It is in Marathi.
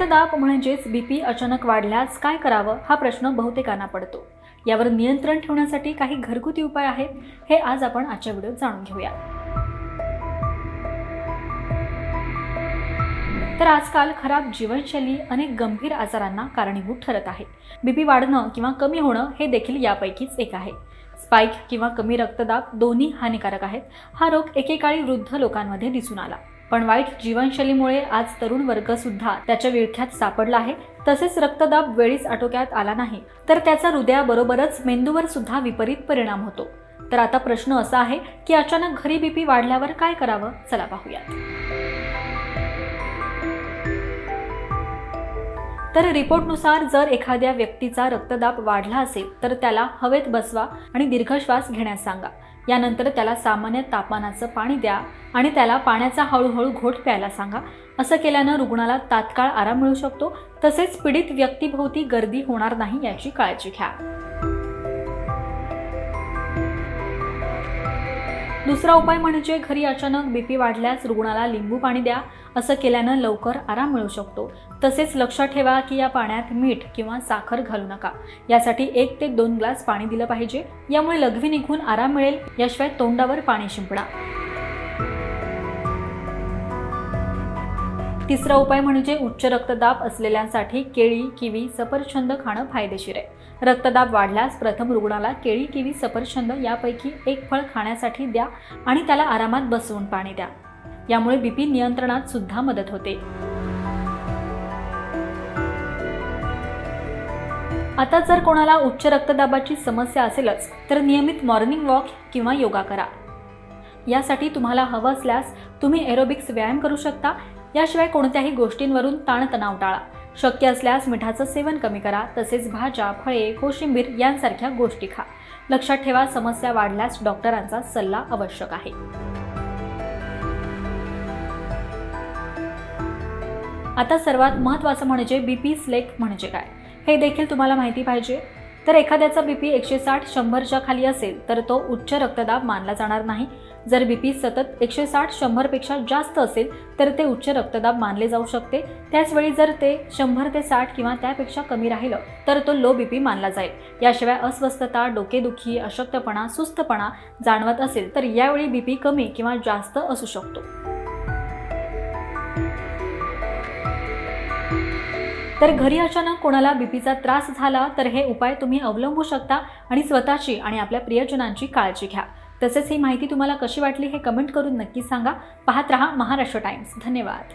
रक्तदाब म्हणजेच बीपी अचानक वाढल्यास काय करावं हा प्रश्न बहुतेकांना पडतो। यावर नियंत्रण ठेवण्यासाठी काही घरगुती उपाय आहेत, हे आज आपण आजच्या व्हिडिओत जाणून घेऊया। तर आजकाल खराब जीवनशैली अनेक गंभीर आजारांना कारणीभूत ठरत आहे। बीपी वाढणं किंवा कमी होणं हे देखील यापैकीच एक आहे। स्पाइक किंवा कमी रक्तदाब दोन्ही हानिकारक आहेत। हा रोग एकेकाळी वृद्ध लोकांमध्ये दिसून आला, पण वाईट जीवनशैलीमुळे आज तरुण वर्ग सुद्धा त्याच्या विळख्यात सापडला आहे। तसेच रक्तदाब वेळीच आटोक्यात आला नाही तर त्याचा हृदयाबरोबरच मेंदूवर सुद्धा विपरीत परिणाम होतो। तर आता प्रश्न असा आहे की अचानक घरी बीपी वाढल्यावर काय करावं, चला पाहूयात। तर रिपोर्टनुसार जर एखाद्या व्यक्तीचा रक्तदाब वाढला असेल तर त्याला हवेत बसवा आणि दीर्घ श्वास घेण्यास सांगा। यानंतर त्याला सामान्य तापमानाचं पाणी द्या आणि त्याला पाण्याचा हळूहळू घोट प्यायला सांगा। असं केल्यानं रुग्णाला तात्काळ आराम मिळू शकतो। तसेच पीडित व्यक्तीभोवती गर्दी होणार नाही याची काळजी घ्या। दुसरा उपाय म्हणजे घरी अचानक बीपी वाढल्यास रुग्णाला लिंबू पाणी द्या। असं केल्यानं लवकर आराम मिळू शकतो। तसेच लक्षात ठेवा की या पाण्यात मीठ किंवा साखर घालू नका। यासाठी 1 ते 2 ग्लास पाणी दिलं पाहिजे। यामुळे लघवी निघून आराम मिळेल। याशिवाय तोंडावर पाणी शिंपडा। तिसरा उपाय म्हणजे उच्च रक्तदाब असलेल्यांसाठी केळी, किवी, सफरचंद खाणं फायदेशीर आहे। रक्तदाब वाढल्यास प्रथम रुग्णाला केळी, किवी, सफरचंद यापैकी एक फळ खाण्यासाठी द्या आणि त्याला आरामात बसवून पाणी द्या। यामुळे बीपी नियंत्रणात सुद्धा मदत होते। आता जर कोणाला उच्च रक्तदाबाची समस्या असेलच तर नियमित मॉर्निंग वॉक किंवा योगा करा। यासाठी तुम्हाला हवं असल्यास तुम्ही एरोबिक्स व्यायाम करू शकता। याशिवाय कोणत्याही गोष्टींवरून ताणतणाव टाळा। शक्य असल्यास मिठाचं सेवन कमी करा। तसेच भाज्या, फळे, कोशिंबीर यांसारख्या गोष्टी खा। लक्षात ठेवा, समस्या वाढल्यास डॉक्टरांचा सल्ला आवश्यक आहे। आता सर्वात महत्त्वाचं म्हणजे बीपी स्लेक म्हणजे काय हे देखील तुम्हाला माहिती पाहिजे। तर एखाद्याचा बीपी 160-100च्या खाली असेल तर तो उच्च रक्तदाब मानला जाणार नाही। जर बीपी सतत 160-100 पेक्षा जास्त असेल तर ते उच्च रक्तदाब मानले जाऊ शकते। त्याचवेळी जर ते 100 ते 60 किंवा त्यापेक्षा कमी राहिलं तर तो लो बीपी मानला जाईल। याशिवाय अस्वस्थता, डोकेदुखी, अशक्तपणा, सुस्तपणा जाणवत असेल तर यावेळी बीपी कमी किंवा जास्त असू शकतो। तर घरी अचानक कोणाला बीपीचा त्रास झाला तर हे उपाय तुम्ही अवलंबू शकता आणि स्वतःची आणि आपल्या प्रियजनांची काळजी घ्या। तसेच ही माहिती तुम्हाला कशी वाटली हे कमेंट करून नक्की सांगा। पाहत रहा महाराष्ट्र टाइम्स। धन्यवाद।